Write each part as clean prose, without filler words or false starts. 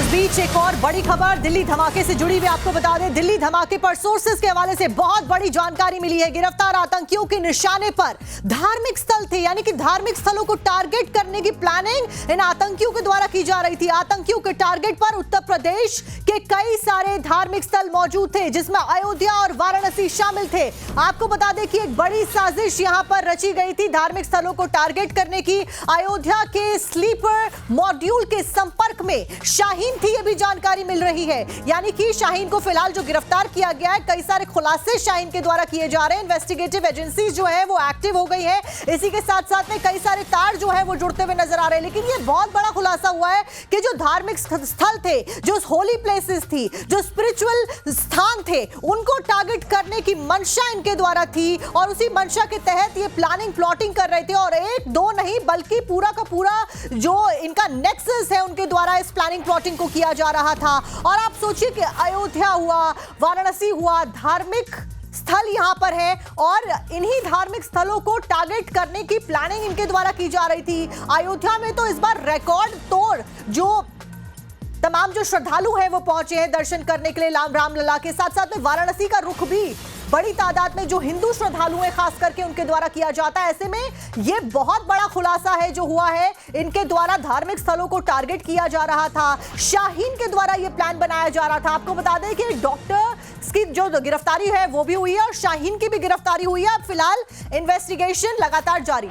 बीच एक और बड़ी खबर दिल्ली धमाके से जुड़ी हुई आपको बता दें, दिल्ली धमाके पर सोर्सेस के हवाले से बहुत बड़ी जानकारी मिली है। गिरफ्तार आतंकियों के निशाने पर धार्मिक स्थल थे, यानी कि धार्मिक स्थलों को टारगेट करने की प्लानिंग इन आतंकियों के द्वारा की जा रही थी। आतंकियों के टारगेट पर उत्तर प्रदेश के कई सारे धार्मिक स्थल मौजूद थे, जिसमें अयोध्या और वाराणसी शामिल थे। आपको बता दें कि एक बड़ी साजिश यहां पर रची गई थी धार्मिक स्थलों को टारगेट करने की। अयोध्या के स्लीपर मॉड्यूल के संपर्क में शाहीन थी, ये भी जानकारी मिल रही है। यानी कि शाहीन को फिलहाल जो गिरफ्तार किया गया है, कई सारे खुलासे शाहीन के द्वारा किए जा रहे हैं। इन्वेस्टिगेटिव एजेंसीज जो है वो एक्टिव हो गई है। इसी के साथ साथ में कई सारे तार जो है वो जुड़ते हुए नजर आ रहे हैं। लेकिन ये बहुत बड़ा खुलासा हुआ है कि जो धार्मिक स्थल थे, जो होली प्लेसेस थी, जो स्पिरिचुअल स्थान थे, उनको टारगेट करने की मंशा इनके द्वारा थी और उसी मंशा के तहत ये प्लानिंग प्लॉटिंग कर रहे थे। और एक दो नहीं बल्कि पूरा का पूरा जो इनका नेक्सस है उनके द्वारा इस प्लानिंग प्लॉटिंग को किया जा रहा था। और आप सोचिए कि अयोध्या हुआ, वाराणसी हुआ, धार्मिक स्थल यहां पर है और इन्हीं धार्मिक स्थलों को टारगेट करने की प्लानिंग इनके द्वारा की जा रही थी। अयोध्या में तो इस बार रिकॉर्ड तोड़ जो तमाम जो श्रद्धालु हैं वो पहुंचे हैं दर्शन करने के लिए रामलला के। साथ साथ में वाराणसी का रुख भी बड़ी तादाद में जो हिंदू श्रद्धालु हैं खास करके उनके द्वारा किया जाता है। ऐसे में ये बहुत बड़ा खुलासा है जो हुआ है, इनके द्वारा धार्मिक स्थलों को टारगेट किया जा रहा था। शाहीन के द्वारा ये प्लान बनाया जा रहा था। आपको बता दें कि डॉक्टर की जो गिरफ्तारी है वो भी हुई है और शाहीन की भी गिरफ्तारी हुई है। अब फिलहाल इन्वेस्टिगेशन लगातार जारी।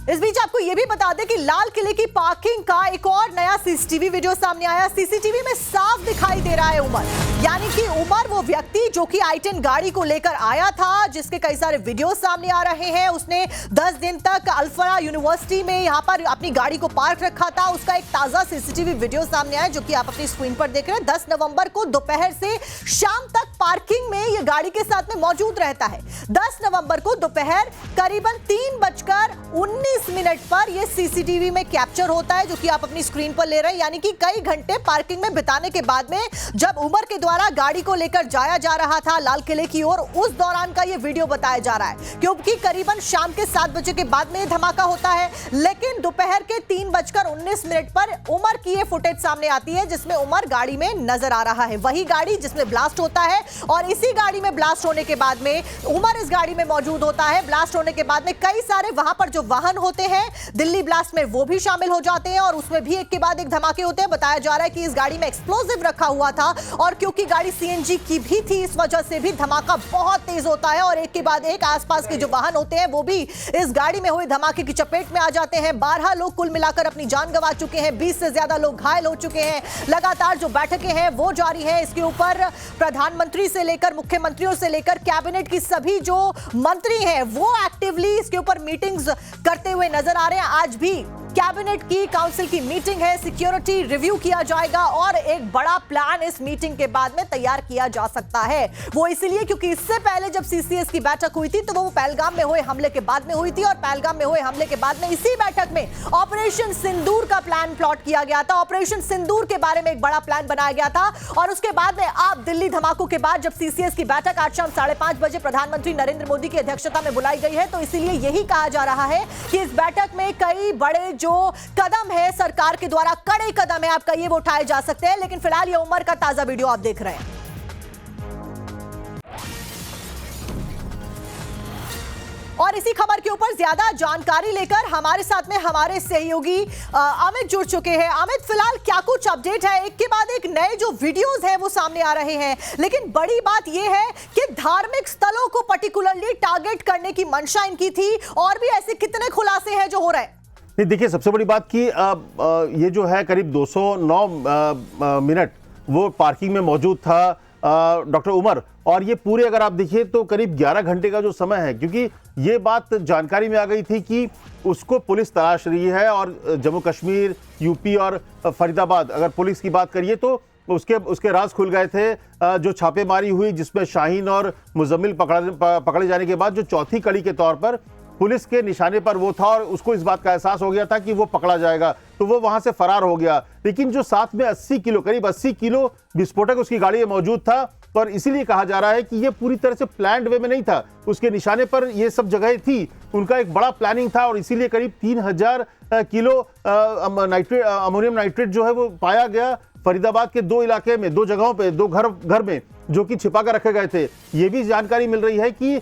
इस बीच आपको यह भी बता दें कि लाल किले की पार्किंग का एक और नया सीसीटीवी वीडियो सामने आया। सीसीटीवी में साफ दिखाई दे रहा है उमर, यानी कि उमर वो व्यक्ति जो कि i10 गाड़ी को लेकर आया था, जिसके कई सारे वीडियो सामने आ रहे हैं। उसने 10 दिन तक अल्फा यूनिवर्सिटी में यहां पर अपनी गाड़ी को पार्क रखा था। उसका एक ताजा सीसीटीवी वीडियो सामने आया जो कि आप अपनी स्क्रीन पर देख रहे हैं। 10 नवंबर को दोपहर से शाम तक पार्किंग में यह गाड़ी के साथ में मौजूद रहता है। 10 नवंबर को दोपहर करीबन 3:19 पर यह सीसीटीवी में कैप्चर होता है, जो कि आप अपनी स्क्रीन पर ले रहे हैं। यानी कि कई घंटे पार्किंग में बिताने के बाद में जब उमर के द्वारा गाड़ी को लेकर जाया जा रहा था लाल किले की ओर, उस दौरान का यह वीडियो बताया जा रहा है। क्योंकि करीबन शाम के 7 बजे के बाद में धमाका होता है, लेकिन दोपहर के 3:19 पर उमर की यह फुटेज सामने आती है जिसमें उमर गाड़ी में नजर आ रहा है। वही गाड़ी जिसमें ब्लास्ट होता है और इसी गाड़ी में ब्लास्ट होने के बाद में उमर इस गाड़ी में मौजूद होता है। ब्लास्ट होने के बाद में कई सारे वहां पर जो वाहन होते हैं दिल्ली ब्लास्ट में वो भी शामिल हो जाते हैं और उसमें भी एक के बाद एक धमाके होते हैं। बताया जा रहा है कि इस गाड़ी में एक्सप्लोजिव रखा हुआ था और क्योंकि गाड़ी सीएनजी की भी थी, इस वजह से भी धमाका बहुत तेज होता है और एक के बाद एक आसपास के जो वाहन होते हैं वो भी इस गाड़ी में हुए धमाके की चपेट में आ जाते हैं। 12 लोग कुल मिलाकर अपनी जान गंवा चुके हैं, 20 से ज्यादा लोग घायल हो चुके हैं। लगातार जो बैठकें हैं वो जारी है। इसके ऊपर प्रधानमंत्री से लेकर मुख्यमंत्रियों से लेकर कैबिनेट की सभी जो मंत्री हैं वो एक्टिवली इसके ऊपर मीटिंग्स करते हुए नजर आ रहे हैं। आज भी कैबिनेट की काउंसिल की मीटिंग है, सिक्योरिटी रिव्यू किया जाएगा और एक बड़ा प्लान इस मीटिंग के बाद में तैयार किया जा सकता है। वो इसलिए क्योंकि इससे पहले जब सीसीएस की बैठक हुई थी तो वो पहलगाम में हुए हमले के बाद में हुई थी और पहलगाम में हुए हमले के बाद में इसी बैठक में ऑपरेशन सिंदूर का प्लान प्लॉट किया गया था। ऑपरेशन सिंदूर के बारे में एक बड़ा प्लान बनाया गया था और उसके बाद में आप दिल्ली धमाकों के बाद जब सीसीएस की बैठक आज शाम 5:30 बजे प्रधानमंत्री नरेंद्र मोदी की अध्यक्षता में बुलाई गई है, तो इसीलिए यही कहा जा रहा है कि इस बैठक में कई बड़े जो कदम है सरकार के द्वारा, कड़े कदम है आप कहिए, वो उठाए जा सकते हैं। लेकिन फिलहाल ये उमर का ताजा वीडियो आप देख रहे हैं। और इसी खबर के ऊपर ज्यादा जानकारी लेकर हमारे साथ में हमारे सहयोगी अमित जुड़ चुके हैं। अमित, फिलहाल क्या कुछ अपडेट है? एक के बाद एक नए जो वीडियोस हैं वो सामने आ रहे हैं, लेकिन बड़ी बात यह है कि धार्मिक स्थलों को पर्टिकुलरली टारगेट करने की मंशा इनकी थी। और भी ऐसे कितने खुलासे हैं जो हो रहे हैं? देखिए, सबसे बड़ी बात कि ये जो है करीब 209 मिनट वो पार्किंग में मौजूद था डॉक्टर उमर, और ये पूरे अगर आप देखिए तो करीब 11 घंटे का जो समय है, क्योंकि ये बात जानकारी में आ गई थी कि उसको पुलिस तलाश रही है। और जम्मू कश्मीर, यूपी और फरीदाबाद अगर पुलिस की बात करिए तो उसके राज खुल गए थे। जो छापेमारी हुई जिसमें शाहीन और मुजम्मिल पकड़े जाने के बाद जो चौथी कड़ी के तौर पर पुलिस के निशाने पर वो था और उसको इस बात का एहसास हो गया था कि वो पकड़ा जाएगा, तो वो वहां से फरार हो गया। लेकिन जो साथ में 80 किलो करीब 80 किलो विस्फोटक उसकी गाड़ी में मौजूद था और इसीलिए कहा जा रहा है कि ये पूरी तरह से प्लान्ड वे में नहीं था। उसके निशाने पर ये सब जगह थी उनका एक बड़ा प्लानिंग था और इसीलिए करीब 3000 किलो अमोनियम नाइट्रेट जो है वो पाया गया फरीदाबाद के 2 इलाके में, 2 जगहों पे, 2 घर में, जो कि छिपा कर रखे गए थे। ये भी जानकारी मिल रही है कि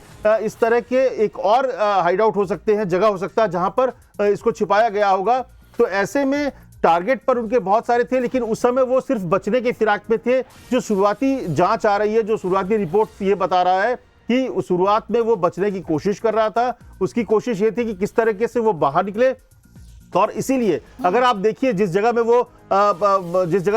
इस तरह के एक और हाइड आउट हो सकते हैं, जगह हो सकता है जहां पर इसको छिपाया गया होगा। तो ऐसे में टारगेट पर उनके बहुत सारे थे, लेकिन उस समय वो सिर्फ बचने के फिराक में थे। जो शुरुआती जांच आ रही है, जो शुरुआती रिपोर्ट ये बता रहा है कि शुरुआत में वो बचने की कोशिश कर रहा था। उसकी कोशिश ये थी कि किस तरीके से वो बाहर निकले, और इसीलिए अगर आप देखिए जिस जगह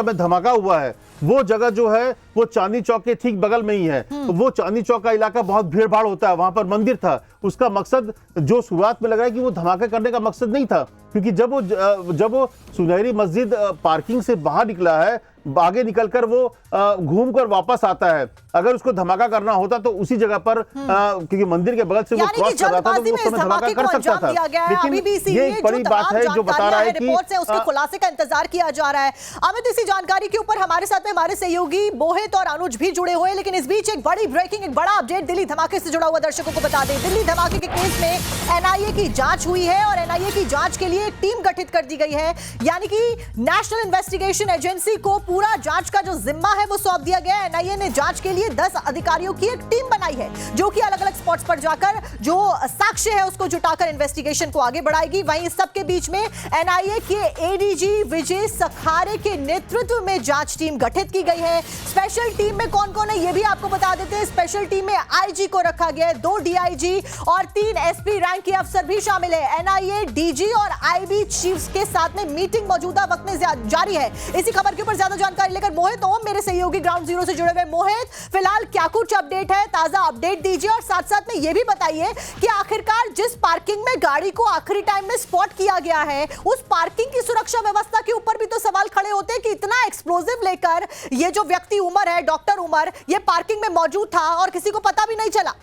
में धमाका हुआ है वो जगह जो है वो चांदनी चौक के ठीक बगल में ही है। तो वो चांदनी चौक का इलाका बहुत भीड़ भाड़ होता है, वहां पर मंदिर था। उसका मकसद जो शुरुआत में लग रहा है कि वो धमाका करने का मकसद नहीं था, क्योंकि जब वो सुनहरी मस्जिद पार्किंग से बाहर निकला है, आगे निकलकर वो घूमकर वापस आता है। अगर उसको धमाका करना होता तो उसी जगह पर क्योंकि मंदिर के बगल से वो क्रॉस कर रहा था तो वो उस समय धमाका कर सकता था। लेकिन ये एक बड़ी बात है जो बता रहा है कि उसके खुलासे का इंतजार किया जा रहा है। अमित, इसी जानकारी के ऊपर हमारे साथ में हमारे सहयोगी मोहित और अनुज भी जुड़े हुए हैं, लेकिन इस बीच एक बड़ी ब्रेकिंग, एक बड़ा अपडेट दिल्ली धमाके से जुड़ा हुआ दर्शकों को बता दें। दिल्ली धमाके के केस में एनआईए की जांच हुई है और एनआईए की जांच के लिए एक टीम गठित कर दी गई है, यानी कि नेशनल इन्वेस्टिगेशन एजेंसी को पूरा जांच का जो जिम्मा है वो सौंप दिया गया है। एनआईए ने जांच के लिए 10 अधिकारियों की एक टीम बनाई है, जो कि अलग अलग स्पॉट्स पर जाकर जो साक्ष्य है उसको जुटाकर इन्वेस्टिगेशन को आगे बढ़ाएगी। वहीं इस सब के बीच में एनआईए के एडीजी विजय सखारे के नेतृत्व में जांच टीम गठित की गई है। स्पेशल टीम में कौन कौन है ये भी आपको बता देते हैं। स्पेशल टीम में आईजी को रखा गया है, 2 डीआईजी और 3 एसपी रैंक के अफसर भी शामिल है। एनआईए डीजी और आईबी चीफ्स के साथ में मीटिंग मौजूदा वक्त में जारी है। इसी खबर के ऊपर ज्यादा जानकारी लेकर मोहित ओम मेरे सहयोगी ग्राउंड जीरो से जुड़े हुए। मोहित, फिलहाल क्या कुछ अपडेट है, ताजा अपडेट दीजिए और साथ साथ में यह भी बताइए कि आखिरकार जिस पार्किंग में गाड़ी को आखिरी टाइम में स्पॉट किया गया है, उस पार्किंग की सुरक्षा व्यवस्था के ऊपर भी तो सवाल खड़े होते हैं कि इतना एक्सप्लोजिव लेकर ये जो व्यक्ति उमर है, डॉक्टर उमर, ये पार्किंग में मौजूद था और किसी को पता भी नहीं चला।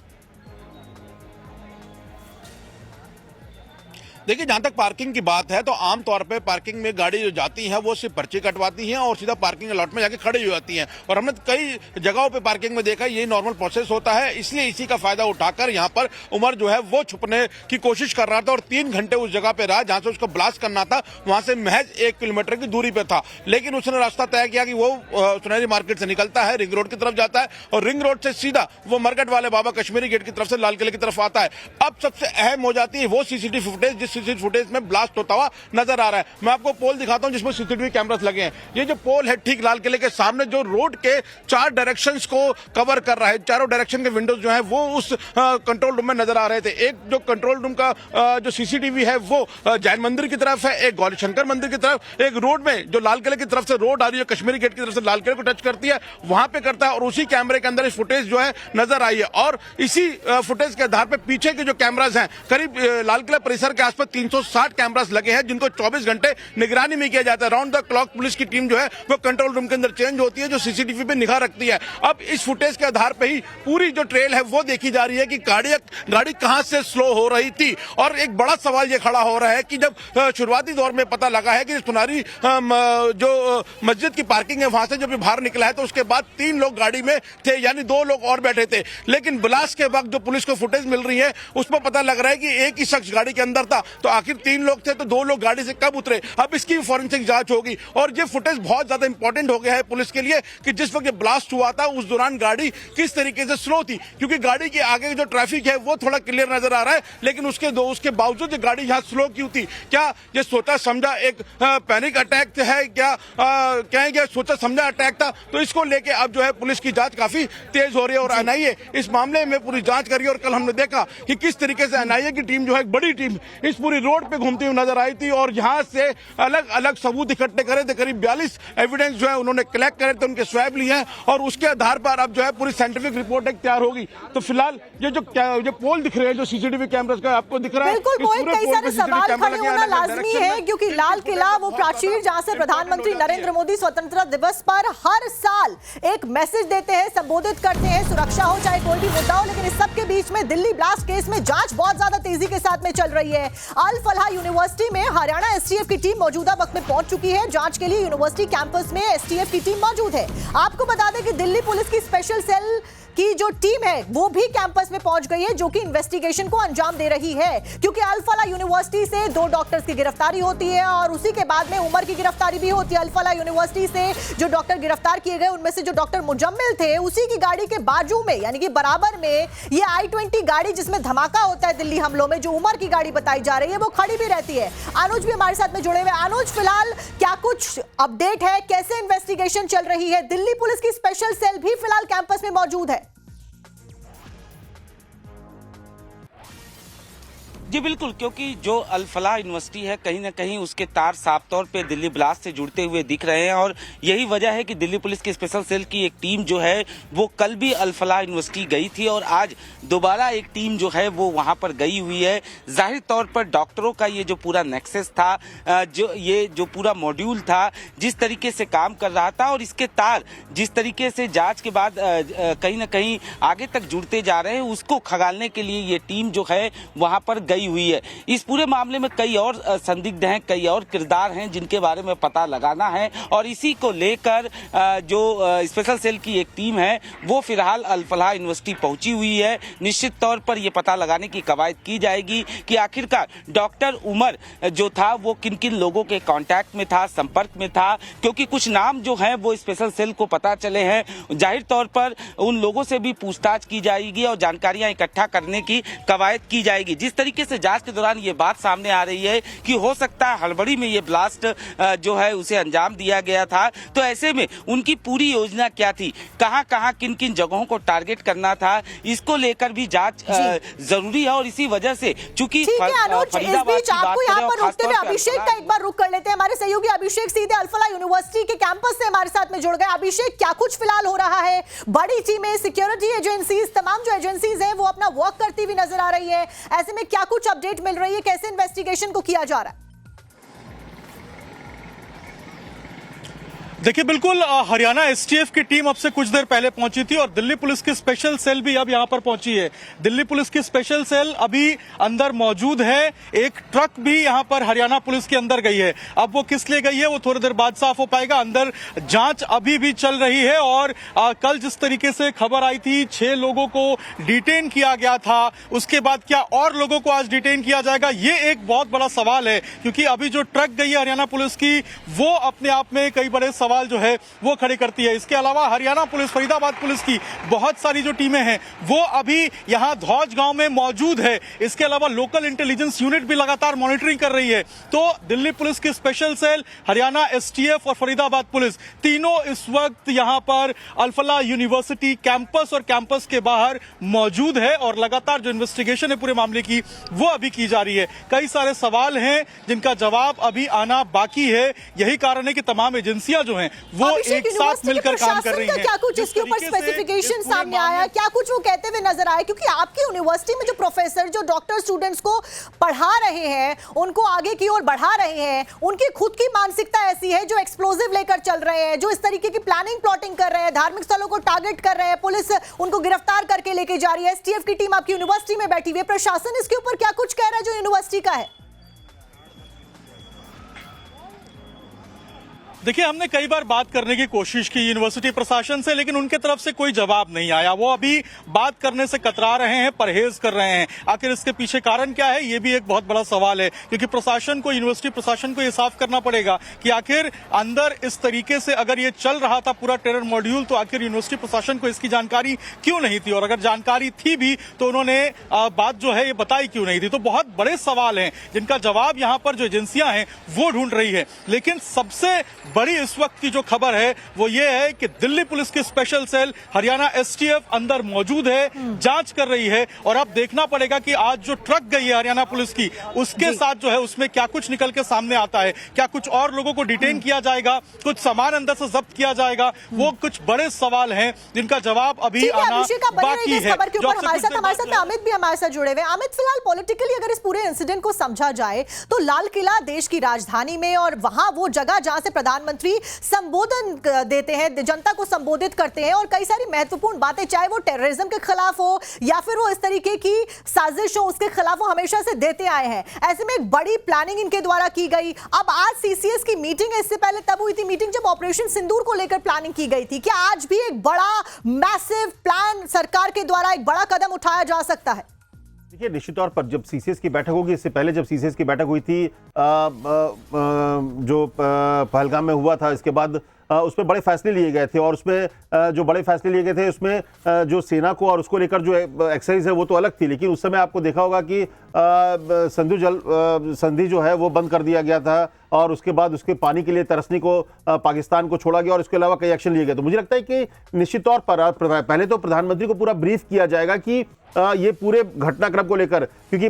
देखिए, जहां तक पार्किंग की बात है तो आमतौर पे पार्किंग में गाड़ी जो जाती है वो सिर्फ पर्ची कटवाती हैं और सीधा पार्किंग लॉट में जाके खड़ी हो जाती हैं। और हमने कई जगहों पे पार्किंग में देखा ये नॉर्मल प्रोसेस होता है, इसलिए इसी का फायदा उठाकर यहाँ पर उमर जो है वो छुपने की कोशिश कर रहा था और 3 घंटे उस जगह पे रहा जहां से उसको ब्लास्ट करना था। वहां से महज 1 किलोमीटर की दूरी पे था, लेकिन उसने रास्ता तय किया कि वो सुनहरी मार्केट से निकलता है, रिंग रोड की तरफ जाता है और रिंग रोड से सीधा वो मरकट वाले बाबा कश्मीरी गेट की तरफ से लाल किले की तरफ आता है। अब सबसे अहम हो जाती है वो सीसीटीवी फुटेज, जिस सीसीटीवी फुटेज में ब्लास्ट होता हुआ नजर आ रहा है। मैं आपको पोल दिखाता हूं जिसमें सीसीटीवी कैमरास लगे हैं। ये जो पोल है ठीक लाल किले के सामने, जो रोड के 4 डायरेक्शंस को कवर कर रहा है, चारों डायरेक्शन के विंडोज जो है वो उस कंट्रोल रूम में नजर आ रहे थे। एक जो कंट्रोल रूम का जो सीसीटीवी है वो जैन मंदिर की तरफ है, एक गौरी शंकर मंदिर की तरफ, एक रोड में जो लाल किले की तरफ से रोड आ रही है, कश्मीरी गेट की तरफ से लाल किले को टच करती है, वहां पे करता है और उसी कैमरे के अंदर इस फुटेज जो है नजर आई है। और इसी फुटेज के आधार पर पीछे के जो कैमराज हैं, करीब लाल किला परिसर के आसपास 360 कैमरास लगे हैं जिनको 24 घंटे निगरानी में किया जाता है। राउंड द क्लॉक पुलिस की टीम जो है वो कंट्रोल रूम के अंदर चेंज होती है, जो सीसीटीवी पे निगाह रखती है। अब इस फुटेज के आधार पे ही पूरी जो ट्रेल है वो देखी जा रही है कि गाड़ी कहां से स्लो हो रही थी। और एक बड़ा सवाल ये खड़ा हो रहा है कि जब शुरुआती दौर में पता लगा है कि सुनारी जो मस्जिद की पार्किंग है वहां से जब बाहर निकला है तो उसके बाद 3 लोग गाड़ी में थे, यानी 2 लोग और बैठे थे। लेकिन ब्लास्ट के वक्त जो पुलिस को फुटेज मिल रही है उसमें पता लग रहा है कि एक ही शख्स गाड़ी के अंदर था। तो आखिर 3 लोग थे तो 2 लोग गाड़ी से कब उतरे, अब इसकी फॉरेंसिक जांच होगी। और ये फुटेज बहुत ज्यादा इंपॉर्टेंट हो गया है पुलिस के लिए कि जिस वक्त ये ब्लास्ट हुआ था उस दौरान गाड़ी किस तरीके से स्लो थी, क्योंकि गाड़ी के आगे जो ट्रैफिक है वो थोड़ा क्लियर नजर आ रहा है, लेकिन उसके बावजूद गाड़ी यहाँ स्लो क्यों थी। क्या ये सोचा समझा एक पैनिक अटैक है, क्या कहेंगे सोचा समझा अटैक था? तो इसको लेके अब जो है पुलिस की जांच काफी तेज हो रही है और एनआईए इस मामले में पूरी जांच करी। और कल हमने देखा कि किस तरीके से एनआईए की टीम जो है, एक बड़ी टीम इस पूरी रोड पे घूमती हुई नजर आई थी और यहां से अलग अलग सबूत इकट्ठे करे थे। करीब 42 एविडेंस जो है उन्होंने कलेक्ट करे थे, उनके स्वैब लिए हैं और उसके आधार पर अब जो है पूरी साइंटिफिक रिपोर्ट एक तैयार होगी। तो फिलहाल ये जो पोल दिख रहे हैं, जो सीसीटीवी कैमरास का आपको दिख रहा है, बिल्कुल मोहित, कई सारे सवाल खड़े होना लाजमी है क्योंकि लाल किला वो प्राचीर जहां से प्रधानमंत्री नरेंद्र मोदी स्वतंत्रता दिवस पर हर साल एक मैसेज देते हैं, संबोधित करते हैं, सुरक्षा हो चाहे कोई भी मुद्दा हो। लेकिन इस सब के बीच में दिल्ली ब्लास्ट केस में जांच बहुत ज्यादा तेजी के साथ में चल रही है। अल फलाह यूनिवर्सिटी में हरियाणा एसटीएफ की टीम मौजूदा वक्त में पहुंच चुकी है। जांच के लिए यूनिवर्सिटी कैंपस में एसटीएफ की टीम मौजूद है। आपको बता दें कि दिल्ली पुलिस की स्पेशल सेल की जो टीम है वो भी कैंपस में पहुंच गई है, जो कि इन्वेस्टिगेशन को अंजाम दे रही है, क्योंकि अल-फलाह यूनिवर्सिटी से 2 डॉक्टर्स की गिरफ्तारी होती है और उसी के बाद में उमर की गिरफ्तारी भी होती है। अल-फलाह यूनिवर्सिटी से जो डॉक्टर गिरफ्तार किए गए उनमें से जो डॉक्टर मुजम्मिल थे, उसी की गाड़ी के बाजू में यानी कि बराबर में ये I-20 गाड़ी जिसमें धमाका होता है दिल्ली हमलों में, जो उमर की गाड़ी बताई जा रही है, वो खड़ी भी रहती है। अनुज भी हमारे साथ में जुड़े हुए। अनुज, फिलहाल क्या कुछ अपडेट है, कैसे इन्वेस्टिगेशन चल रही है? दिल्ली पुलिस की स्पेशल सेल भी फिलहाल कैंपस में मौजूद है। जी बिल्कुल, क्योंकि जो अल-फलाह यूनिवर्सिटी है कहीं ना कहीं उसके तार साफ तौर पे दिल्ली ब्लास्ट से जुड़ते हुए दिख रहे हैं और यही वजह है कि दिल्ली पुलिस की स्पेशल सेल की एक टीम जो है वो कल भी अल-फलाह यूनिवर्सिटी गई थी और आज दोबारा एक टीम जो है वो वहां पर गई हुई है। जाहिर तौर पर डॉक्टरों का ये जो पूरा नेक्सस था, जो पूरा मॉड्यूल था, जिस तरीके से काम कर रहा था और इसके तार जिस तरीके से जांच के बाद कहीं ना कहीं आगे तक जुड़ते जा रहे हैं, उसको खंगालने के लिए ये टीम जो है वहां पर गई हुई है। इस पूरे मामले में कई और संदिग्ध हैं, कई और किरदार हैं जिनके बारे में पता लगाना है और इसी को लेकर जो स्पेशल सेल की एक टीम है वो फिलहाल अल-फलाह यूनिवर्सिटी पहुंची हुई है। निश्चित तौर पर यह पता लगाने की कवायद की जाएगी कि आखिरकार डॉक्टर उमर जो था वो किन किन लोगों के कांटेक्ट में था, संपर्क में था, क्योंकि कुछ नाम जो हैं वो स्पेशल सेल को पता चले हैं। जाहिर तौर पर उन लोगों से भी पूछताछ की जाएगी और जानकारियां इकट्ठा करने की कवायद की जाएगी। जिस तरीके से जांच के दौरान ये बात सामने आ रही है कि हो सकता है हड़बड़ी में ये ब्लास्ट जो है उसे अंजाम दिया गया था, तो ऐसे में उनकी पूरी योजना क्या थी, कहां कहां किन किन जगहों को टारगेट करना था, इसको लेकर भी जांच जरूरी है। और इसी वजह से चूंकि ठीक है अनुज, इस बीच आपको यहाँ पर रुकते हुए अभिषेक का एक बार रुक कर लेते हैं। हमारे सहयोगी अभिषेक सीधे अल-फलाह यूनिवर्सिटी के कैंपस से हमारे साथ में जुड़ गए। अभिषेक, क्या कुछ फिलहाल हो रहा है? बड़ी टीमें, सिक्योरिटी एजेंसीज, तमाम जो एजेंसीज हैं वो अपना वर्क करती हुई नजर आ रही है, ऐसे में क्या कुछ अपडेट मिल रही है, कैसे इन्वेस्टिगेशन को किया जा रहा है? देखिए, बिल्कुल हरियाणा एसटीएफ की टीम अब से कुछ देर पहले पहुंची थी और दिल्ली पुलिस की स्पेशल सेल भी अब यहां पर पहुंची है। दिल्ली पुलिस की स्पेशल सेल अभी अंदर मौजूद है। एक ट्रक भी यहां पर हरियाणा पुलिस के अंदर गई है। अब वो किस लिए गई है वो थोड़ी देर बाद साफ हो पाएगा। अंदर जांच अभी भी चल रही है और कल जिस तरीके से खबर आई थी 6 लोगों को डिटेन किया गया था, उसके बाद क्या और लोगों को आज डिटेन किया जाएगा, ये एक बहुत बड़ा सवाल है। क्योंकि अभी जो ट्रक गई है हरियाणा पुलिस की वो अपने आप में कई बड़े सवाल जो है वो खड़े करती है। इसके अलावा हरियाणा पुलिस, फरीदाबाद पुलिस की बहुत सारी जो टीमें हैं वो अभी यहां धौज गांव में मौजूद है। इसके अलावा लोकल इंटेलिजेंस यूनिट भी लगातार मॉनिटरिंग कर रही है। तो दिल्ली पुलिस की स्पेशल सेल, हरियाणा एसटीएफ और फरीदाबाद पुलिस तीनों इस वक्त यहां पर अल-फलाह यूनिवर्सिटी कैंपस और कैंपस के बाहर मौजूद है और लगातार जो इन्वेस्टिगेशन है पूरे मामले की वो अभी की जा रही है। कई सारे सवाल हैं जिनका जवाब अभी आना बाकी है। यही कारण है कि तमाम एजेंसियां जो हैं वो एक साथ मिलकर काम कर रही हैं। क्या कुछ इसके ऊपर स्पेसिफिकेशन सामने आया, क्या कुछ वो कहते हुए नजर आए? क्योंकि आपकी यूनिवर्सिटी में जो प्रोफेसर, जो डॉक्टर स्टूडेंट्स को पढ़ा रहे हैं, उनको आगे की ओर बढ़ा रहे हैं, उनकी खुद की मानसिकता ऐसी है, जो एक्सप्लोजिव लेकर चल रहे हैं, जो इस तरीके की प्लानिंग प्लॉटिंग कर रहे हैं, धार्मिक स्थलों को टारगेट कर रहे हैं, पुलिस उनको गिरफ्तार करके लेके जा रही है, एसटीएफ की टीम आपकी यूनिवर्सिटी में बैठी हुई है, प्रशासन इसके ऊपर क्या कुछ कह रहा है जो यूनिवर्सिटी का है? देखिए, हमने कई बार बात करने की कोशिश की यूनिवर्सिटी प्रशासन से, लेकिन उनके तरफ से कोई जवाब नहीं आया। वो अभी बात करने से कतरा रहे हैं, परहेज कर रहे हैं। आखिर इसके पीछे कारण क्या है, ये भी एक बहुत बड़ा सवाल है। क्योंकि प्रशासन को, यूनिवर्सिटी प्रशासन को ये साफ करना पड़ेगा कि आखिर अंदर इस तरीके से अगर ये चल रहा था पूरा टेरर मॉड्यूल, तो आखिर यूनिवर्सिटी प्रशासन को इसकी जानकारी क्यों नहीं थी, और अगर जानकारी थी भी तो उन्होंने बात जो है ये बताई क्यों नहीं थी। तो बहुत बड़े सवाल हैं जिनका जवाब यहाँ पर जो एजेंसियां हैं वो ढूंढ रही है। लेकिन सबसे बड़ी इस वक्त की जो खबर है वो ये है कि दिल्ली पुलिस की स्पेशल सेल, हरियाणा एसटीएफ अंदर मौजूद है, जांच कर रही है। और अब देखना पड़ेगा कि आज जो ट्रक गई है हरियाणा पुलिस की, उसके साथ जो है उसमें क्या कुछ निकल के सामने आता है। क्या कुछ और लोगों को डिटेन किया जाएगा, कुछ सामान अंदर से जब्त किया जाएगा, वो कुछ बड़े सवाल हैं जिनका जवाब अभी आना बाकी है। हमारे साथ अमित भी हमारे साथ जुड़े हुए। अमित, फिलहाल पॉलिटिकली अगर इस पूरे इंसिडेंट को समझा जाए तो लाल किला देश की राजधानी में और वहां वो जगह जहां से प्रधान प्रधानमंत्री संबोधन देते हैं, जनता को संबोधित करते हैं और कई सारी महत्वपूर्ण बातें, चाहे वो टेररिज्म के खिलाफ हो या फिर वो इस तरीके की साजिश हो, उसके खिलाफ वो हमेशा से देते आए हैं। ऐसे में एक बड़ी प्लानिंग इनके द्वारा की गई। अब आज सीसीएस की मीटिंग है, इससे पहले तब हुई थी मीटिंग जब ऑपरेशन सिंदूर को लेकर प्लानिंग की गई थी। क्या आज भी एक बड़ा मैसिव प्लान सरकार के द्वारा एक बड़ा कदम उठाया जा सकता है? देखिए, निश्चित तौर पर जब सीसीएस की बैठक होगी, इससे पहले जब सीसीएस की बैठक हुई थी जो पहलगाम में हुआ था, इसके बाद उसमें बड़े फैसले लिए गए थे और उसमें जो बड़े फैसले लिए गए थे उसमें जो सेना को और उसको लेकर जो एक्सरसाइज है वो तो अलग थी, लेकिन उस समय आपको देखा होगा कि सिंधु जल संधि जो है वो बंद कर दिया गया था और उसके बाद उसके पानी के लिए तरसने को पाकिस्तान को छोड़ा गया और इसके अलावा कई एक्शन लिए गए। तो मुझे लगता है कि निश्चित तौर पर पहले तो प्रधानमंत्री को पूरा ब्रीफ किया जाएगा कि ये पूरे घटनाक्रम को लेकर, क्योंकि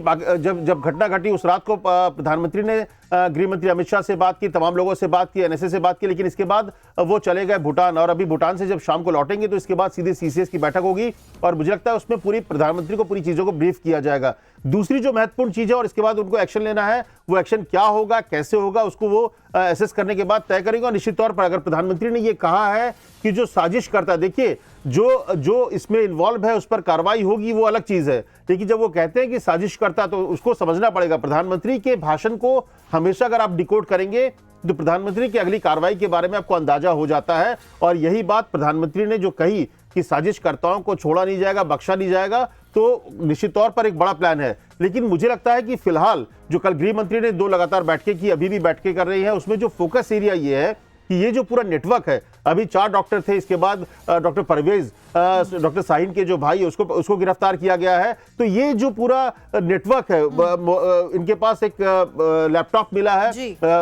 जब घटना घटी उस रात को प्रधानमंत्री ने गृह मंत्री अमित शाह से बात की, तमाम लोगों से बात की, एनएसए से बात की, लेकिन इसके बाद वो चले गए भूटान और अभी भूटान से जब शाम को लौटेंगे तो इसके बाद सीधे सीसीएस की बैठक होगी और मुझे लगता है उसमें पूरी प्रधानमंत्री को पूरी चीजों को ब्रीफ किया जाएगा। दूसरी जो महत्वपूर्ण चीज है और इसके बाद उनको एक्शन लेना है, वो एक्शन क्या होगा, कैसे होगा, उसको वो असेस करने के बाद तय करेंगे। और निश्चित तौर पर अगर प्रधानमंत्री ने ये कहा है कि जो साजिश करता है, देखिए जो इसमें इन्वॉल्व है उस पर कार्रवाई होगी वो अलग चीज है, लेकिन जब वो कहते हैं कि साजिश करता तो उसको समझना पड़ेगा। प्रधानमंत्री के भाषण को हमेशा अगर आप डिकोड करेंगे तो प्रधानमंत्री की अगली कार्रवाई के बारे में आपको अंदाजा हो जाता है और यही बात प्रधानमंत्री ने जो कही कि साजिशकर्ताओं को छोड़ा नहीं जाएगा, बख्शा नहीं जाएगा, तो निश्चित तौर पर एक बड़ा प्लान है। लेकिन मुझे लगता है कि फिलहाल जो कल गृह मंत्री ने 2 लगातार बैठकें की, अभी भी बैठकें कर रही है, उसमें जो फोकस एरिया ये है कि ये जो पूरा नेटवर्क है, अभी 4 डॉक्टर थे, इसके बाद डॉक्टर परवेज, डॉक्टर शाहीन के जो भाई उसको गिरफ्तार किया गया है। तो ये जो पूरा नेटवर्क है, इनके पास एक लैपटॉप मिला है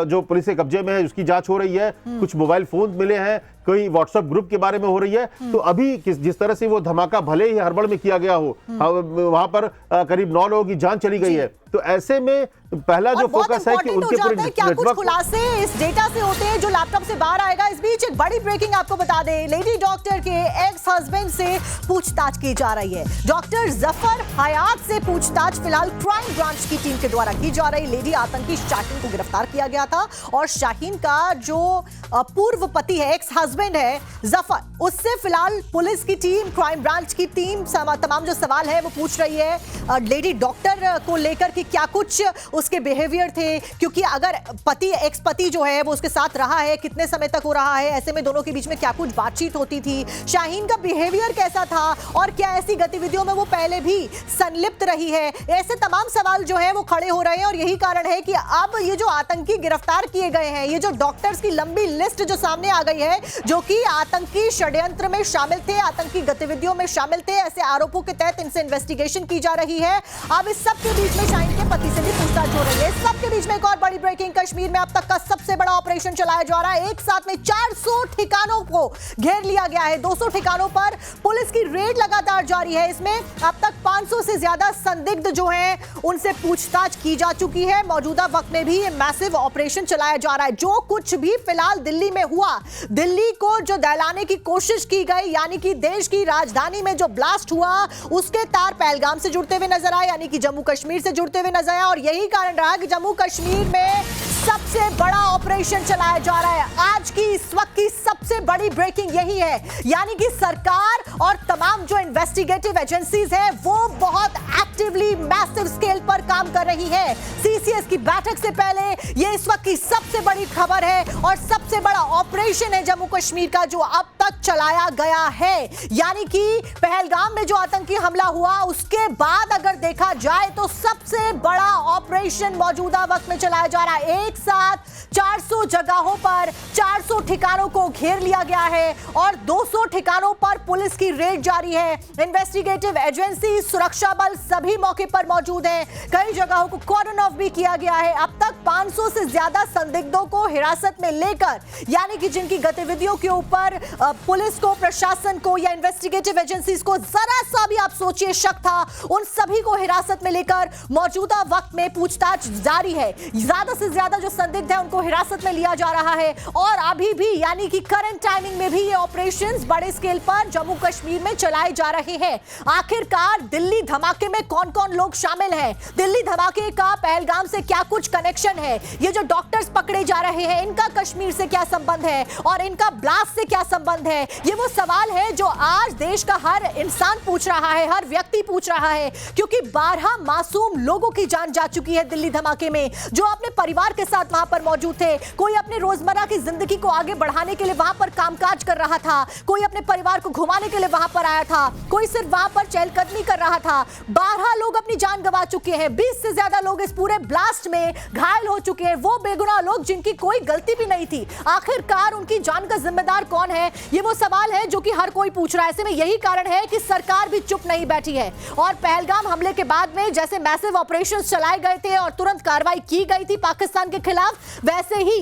जो पुलिस के कब्जे में है, उसकी जांच हो रही है, कुछ मोबाइल फोन मिले हैं, कोई व्हाट्सएप ग्रुप के बारे में हो रही है। तो अभी जिस तरह से वो धमाका भले ही हड़बड़ में किया गया हो, वहां पर करीब 9 लोगों की जान चली गई है। तो ऐसे में पहला जो फोकस है कि उनके पूरे क्या कुछ खुलासे इस डेटा से होते हैं जो लैपटॉप से बाहर आएगा। इस बीच एक बड़ी ब्रेकिंग आपको बता दें, लेडी डॉक्टर के एक्स हस्बैंड से पूछताछ की जा रही है। डॉक्टर जफर हयात से पूछताछ फिलहाल क्राइम ब्रांच की टीम के द्वारा की जा रही। लेडी आतंकी शाहीन को गिरफ्तार किया गया था और शाहीन का जो पूर्व पति है, एक्स हस्बैंड है जफर, उससे फिलहाल पुलिस की टीम, क्राइम ब्रांच की टीम तमाम जो सवाल है वो पूछ रही है लेडी डॉक्टर को लेकर कि क्या कुछ उसके बिहेवियर थे, क्योंकि अगर पति, एक्स पति जो है वो उसके साथ रहा है, कितने समय तक हो रहा है, ऐसे में दोनों के बीच में क्या कुछ बातचीत होती थी, शाहीन का बिहेवियर कैसा था और क्या ऐसी गतिविधियों में वो पहले भी संलिप्त रही है। ऐसे तमाम सवाल जो है वो खड़े हो रहे हैं और यही कारण है कि अब ये जो आतंकी गिरफ्तार किए गए हैं, ये जो डॉक्टर्स की लंबी लिस्ट जो सामने आ गई है, जो कि आतंकी षड्यंत्र में शामिल थे, आतंकी गतिविधियों में शामिल थे, ऐसे आरोपों के तहत इनसे इन्वेस्टिगेशन की जा रही है। अब इस सब के बीच में शाहीन के पति से भी पूछताछ हो रही है। इस सब के बीच में एक और बड़ी ब्रेकिंग, कश्मीर में अब तक का सबसे बड़ा ऑपरेशन चलाया जा रहा है। एक साथ में 400 ठिकानों को घेर लिया गया है। 200 ठिकानों पर पुलिस की रेड लगातार जारी है। इसमें अब तक 500 से ज्यादा संदिग्ध जो हैं उनसे पूछताछ की जा चुकी है। मौजूदा वक्त में भी ये मैसिव ऑपरेशन चलाया जा रहा है। जो कुछ भी फिलहाल दिल्ली में हुआ, दिल्ली को जो दहलाने की कोशिश की गई, यानी कि देश की राजधानी में जो ब्लास्ट हुआ, उसके तार पहलगाम से जुड़ते हुए नजर आए, यानी कि जम्मू कश्मीर से जुड़ते हुए नजर आया और यही कारण रहा कि जम्मू कश्मीर में सबसे बड़ा ऑपरेशन चलाया जा रहा है। आज की इस वक्त की सबसे बड़ी ब्रेकिंग यही है, यानी कि सरकार और तमाम जो इन्वेस्टिगेटिव एजेंसीज हैं वो बहुत एक्टिवली मैसिव स्केल पर काम कर रही है। सीसीएस की बैठक से पहले ये इस वक्त की सबसे बड़ी खबर है और सबसे बड़ा ऑपरेशन है जम्मू कश्मीर का जो अब तक चलाया गया है। यानी कि पहलगाम में जो आतंकी हमला हुआ उसके बाद अगर देखा जाए तो सबसे बड़ा ऑपरेशन मौजूदा वक्त में चलाया जा रहा है। एक साथ 400 जगहों पर 400 ठिकानों को घेर लिया गया है और 200 ठिकानों पर पुलिस की रेड जारी है। इन्वेस्टिगेटिव एजेंसी, सुरक्षा बल सभी मौके पर मौजूद हैं। कई जगहों को कॉर्डन ऑफ भी किया गया है। अब तक 500 से ज्यादा संदिग्धों को हिरासत में लेकर, यानी कि जिनकी गतिविधियों के ऊपर पुलिस को, प्रशासन को या इन्वेस्टिगेटिव एजेंसीज को जरा सा भी आप सोचिए शक था, उन सभी को हिरासत में लेकर मौजूदा वक्त में पूछताछ जारी है। ज्यादा से ज्यादा ज्यादा जो संदिग्ध है उनको हिरासत में लिया जा रहा है और अभी भी यानी कि करंट टाइमिंग में भी ये ऑपरेशंस बड़े स्केल पर जम्मू कश्मीर में चलाए जा रहे हैं। आखिरकार दिल्ली धमाके में कौन कौन लोग शामिल हैं, दिल्ली धमाके का पहलगाम से क्या कुछ कनेक्शन है, ये जो डॉक्टर्स पकड़े जा रहे हैं इनका कश्मीर से क्या संबंध है और इनका ब्लास्ट से क्या संबंध है, ये वो सवाल है जो आज देश का हर इंसान पूछ रहा है, हर व्यक्ति पूछ रहा है, क्योंकि 12 मासूम लोगों की जान जा चुकी है दिल्ली धमाके में, जो अपने परिवार के साथ वहां पर मौजूद थे। कोई अपने रोजमर्रा की जिंदगी को आगे बढ़ाने के लिए वहां पर कामकाज कर रहा था, कोई अपने परिवार को घुमाने के लिए वहां पर आया था, कोई सिर्फ वहां पर चहलकदमी कर रहा था। 12 लोग अपनी जान गंवा चुके हैं, 20 से ज्यादा लोग इस पूरे ब्लास्ट में घायल हो चुके हैं, वो बेगुनाह लोग जिनकी कोई गलती भी नहीं थी। आखिरकार उनकी जान का जिम्मेदार कौन है, ये वो सवाल है जो कि हर कोई पूछ रहा है। ऐसे में यही कारण है कि सरकार भी चुप नहीं बैठी है और पहलगाम हमले के बाद में जैसे मैसिव ऑपरेशंस चलाए गए थे और तुरंत कार्रवाई की गई थी पाकिस्तान के खिलाफ, वैसे ही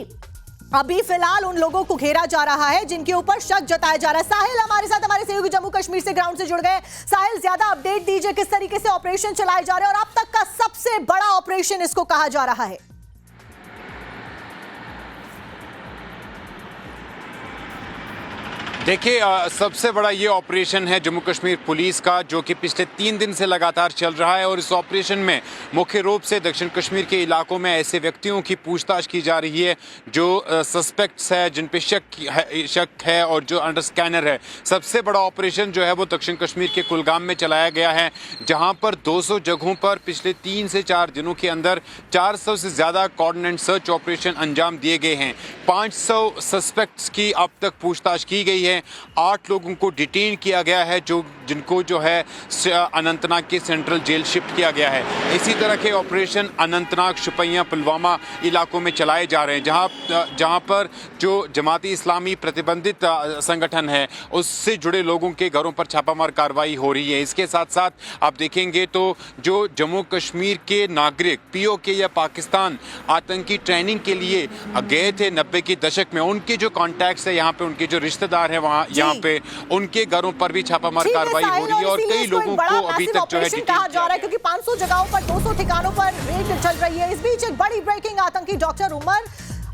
अभी फिलहाल उन लोगों को घेरा जा रहा है जिनके ऊपर शक जताया जा रहा है। साहिल हमारे साथ, हमारे सहयोगी जम्मू कश्मीर से ग्राउंड से जुड़ गए। साहिल, ज्यादा अपडेट दीजिए, किस तरीके से ऑपरेशन चलाए जा रहे हैं और अब तक का सबसे बड़ा ऑपरेशन इसको कहा जा रहा है? देखिए, सबसे बड़ा ये ऑपरेशन है जम्मू कश्मीर पुलिस का, जो कि पिछले 3 दिन से लगातार चल रहा है और इस ऑपरेशन में मुख्य रूप से दक्षिण कश्मीर के इलाकों में ऐसे व्यक्तियों की पूछताछ की जा रही है जो सस्पेक्ट्स है, जिन पे शक है और जो अंडर स्कैनर है। सबसे बड़ा ऑपरेशन जो है वो दक्षिण कश्मीर के कुलगाम में चलाया गया है, जहां पर 200 जगहों पर पिछले 3 से 4 दिनों के अंदर 400 से ज़्यादा कोऑर्डिनेट सर्च ऑपरेशन अंजाम दिए गए हैं। 500 सस्पेक्ट्स की अब तक पूछताछ की गई है। 8 लोगों को डिटेन किया गया है, जिनको जो है अनंतनाग के सेंट्रल जेल शिफ्ट किया गया है। इसी तरह के ऑपरेशन अनंतनाग, शुपियां, पुलवामा इलाकों में चलाए जा रहे हैं, जहां पर जो जमाती इस्लामी प्रतिबंधित संगठन है उससे जुड़े लोगों के घरों पर छापामार कार्रवाई हो रही है। इसके साथ साथ आप देखेंगे तो जो जम्मू कश्मीर के नागरिक पीओके या पाकिस्तान आतंकी ट्रेनिंग के लिए गए थे 90 के दशक में, उनके जो कॉन्टैक्ट्स है यहाँ पे, उनके जो रिश्तेदार हैं वहाँ यहाँ पे, उनके घरों पर भी छापामार कार्रवाई हो रही है और कई लोगों को अभी तक जो है कहा जा रहा है, क्योंकि 500 जगहों पर 200 ठिकानों पर रेड चल रही है। इस बीच एक बड़ी ब्रेकिंग, आतंकी डॉक्टर उमर,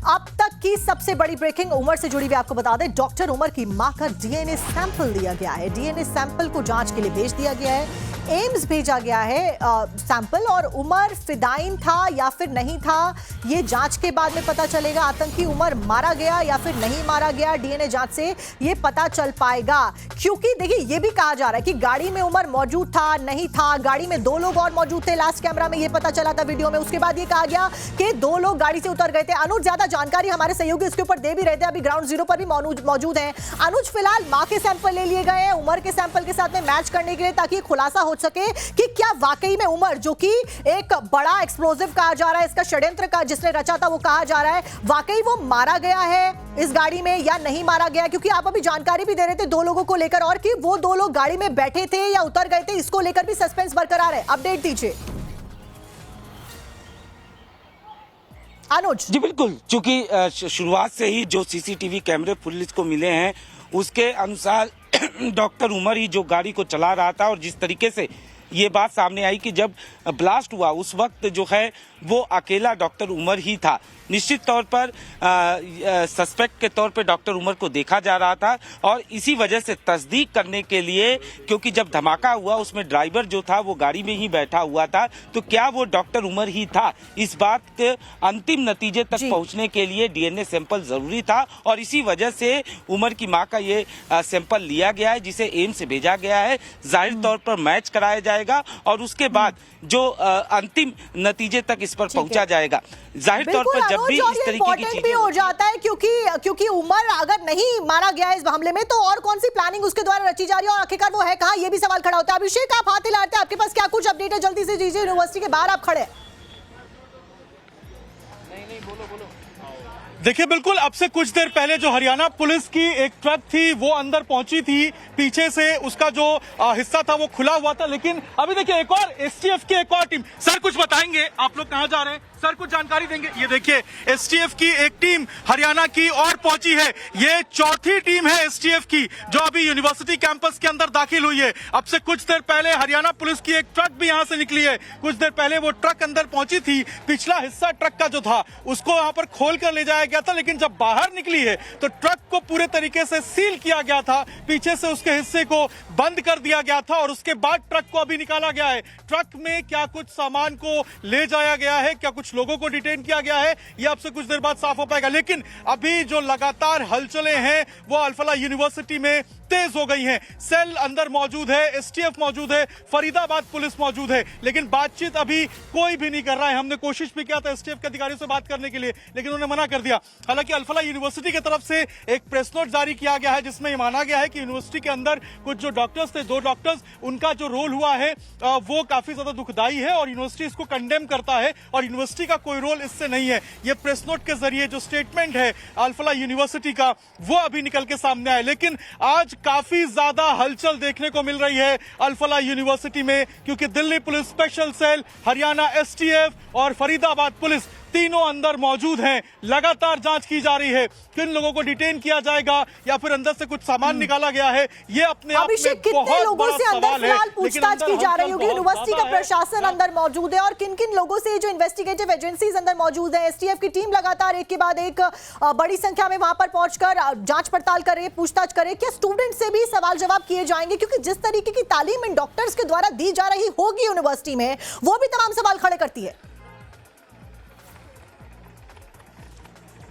अब तक की सबसे बड़ी ब्रेकिंग उमर से जुड़ी हुई आपको बता दें, डॉक्टर उमर की मां का डीएनए सैंपल लिया गया है। डीएनए सैंपल को जांच के लिए भेज दिया गया है, एम्स भेजा गया है सैंपल, और उमर फिदाइन था या फिर नहीं था ये जांच के बाद में पता चलेगा। आतंकी उमर मारा गया या फिर नहीं मारा गया, डीएनए जांच से ये पता चल पाएगा। क्योंकि देखिए ये भी कहा जा रहा है कि गाड़ी में उमर मौजूद था, नहीं था, गाड़ी में 2 लोग और मौजूद थे, लास्ट कैमरा में ये पता चला था वीडियो में। उसके बाद ये कहा गया कि 2 लोग गाड़ी से उतर गए थे। अनुज ज्यादा जानकारी हमारे सहयोगी इसके ऊपर दे भी रहे थे, अभी ग्राउंड जीरो पर भी मौजूद हैं। अनुज, फिलहाल मां के सैंपल ले लिए गए हैं उमर के सैंपल के साथ में मैच करने के लिए, ताकि खुलासा हो सके कि क्या वाकई में उमर, जो कि एक बड़ा एक्सप्लोजिव कहा जा रहा है, इसका षड्यंत्र का जिसने रचा था वो कहा जा रहा है, वाकई वो मारा गया है इस गाड़ी में या नहीं मारा गया? क्योंकि आप अभी जानकारी भी दे रहे थे 2 लोगों को लेकर, और कि वो 2 लोग गाड़ी में बैठे थे या उतर गए थे, इसको लेकर भी सस्पेंस बरकरार है। अपडेट दीजिए अनुज। जी बिल्कुल, चूंकि शुरुआत से ही जो सीसीटीवी कैमरे पुलिस को मिले हैं उसके अनुसार डॉक्टर उमर ही जो गाड़ी को चला रहा था, और जिस तरीके से ये बात सामने आई कि जब ब्लास्ट हुआ उस वक्त जो है वो अकेला डॉक्टर उमर ही था। निश्चित तौर पर सस्पेक्ट के तौर पे डॉक्टर उमर को देखा जा रहा था, और इसी वजह से तस्दीक करने के लिए, क्योंकि जब धमाका हुआ उसमें ड्राइवर जो था वो गाड़ी में ही बैठा हुआ था, तो क्या वो डॉक्टर उमर ही था, इस बात के अंतिम नतीजे तक पहुंचने के लिए डीएनए सैंपल जरूरी था, और इसी वजह से उमर की मां का ये सैंपल लिया गया है, जिसे एम्स से भेजा गया है। जाहिर तौर पर मैच कराया जाएगा और उसके बाद जो अंतिम नतीजे तक इस पर पहुंचा जाएगा। जाहिर तौर पर जब भी इस तरीके की चीजें भी हो जाता है, क्योंकि उमर अगर नहीं मारा गया है इस हमले में, तो और कौन सी प्लानिंग उसके द्वारा रची जा रही है और आखिरकार वो है कहां, ये भी सवाल खड़ा होता है। अभिषेक, आप हाथ हिलाते हैं, आपके पास क्या कुछ अपडेट है, जल्दी से दीजिए। यूनिवर्सिटी के बाहर आप खड़े। नहीं बोलो। देखिए बिल्कुल अब से कुछ देर पहले जो हरियाणा पुलिस की एक ट्रक थी वो अंदर पहुंची थी, पीछे से उसका जो हिस्सा था वो खुला हुआ था, लेकिन अभी देखिए एक और एसटीएफ की एक और टीम। सर कुछ बताएंगे, आप लोग कहां जा रहे हैं? सर कुछ जानकारी देंगे? ये देखिए एसटीएफ की एक टीम हरियाणा की और पहुंची है। ये चौथी टीम है एसटीएफ की जो अभी यूनिवर्सिटी कैंपस के अंदर दाखिल हुई है। अब से कुछ देर पहले हरियाणा पुलिस की एक ट्रक भी यहां से निकली है। कुछ देर पहले वो ट्रक अंदर पहुंची थी, पिछला हिस्सा ट्रक का जो था उसको यहां पर खोल कर ले जाया गया था, लेकिन जब बाहर निकली है तो ट्रक को पूरे तरीके से सील किया गया था, पीछे से उसके हिस्से को बंद कर दिया गया था और उसके बाद ट्रक को अभी निकाला गया है। ट्रक में क्या कुछ सामान को ले जाया गया है, क्या कुछ लोगों को डिटेन किया गया है, यह आपसे कुछ देर बाद साफ हो पाएगा। लेकिन अभी जो लगातार हलचलें हैं वो अल्फला यूनिवर्सिटी में तेज हो गई हैं। सेल अंदर मौजूद है, एसटीएफ मौजूद है, फरीदाबाद पुलिस मौजूद है, लेकिन बातचीत अभी कोई भी नहीं कर रहा है। हमने कोशिश भी किया था एसटीएफ के अधिकारियों से बात करने के लिए, लेकिन उन्होंने मना कर दिया। हालांकि अल्फला यूनिवर्सिटी की तरफ से एक प्रेस नोट जारी किया गया है जिसमें माना गया है कि यूनिवर्सिटी के अंदर कुछ जो डॉक्टर्स थे, 2 डॉक्टर्स, उनका जो रोल हुआ है वो काफी ज्यादा दुखदाई है और यूनिवर्सिटी इसको कंडेम करता है और यूनिवर्सिटी का कोई रोल इससे नहीं है। ये प्रेस नोट के जरिए जो स्टेटमेंट है अल्फला यूनिवर्सिटी का वो अभी निकल के सामने आया। लेकिन आज काफी ज्यादा हलचल देखने को मिल रही है अल्फला यूनिवर्सिटी में, क्योंकि Delhi police special cell, Haryana STF और फरीदाबाद पुलिस तीनों अंदर मौजूद हैं। लगातार जांच की जा रही है किन लोगों को डिटेन किया जाएगा या फिर अंदर से कुछ सामान निकाला गया है। ये अपने आप में कितने लोगों से अंदर सवाल है, फिलहाल पूछताछ की जा रही होगी? यूनिवर्सिटी का प्रशासन अंदर मौजूद है और किन किन लोगों से जो इन्वेस्टिगेटिव एजेंसीज अंदर मौजूद है? एसटीएफ की टीम लगातार एक के बाद एक बड़ी संख्या में वहां पर पहुंचकर जांच पड़ताल कर रही है, पूछताछ कर रही है। क्या स्टूडेंट से भी सवाल जवाब किए जाएंगे? क्योंकि जिस तरीके की तालीम इन डॉक्टर्स के द्वारा दी जा रही होगी यूनिवर्सिटी में, वो भी तमाम सवाल खड़े करती है।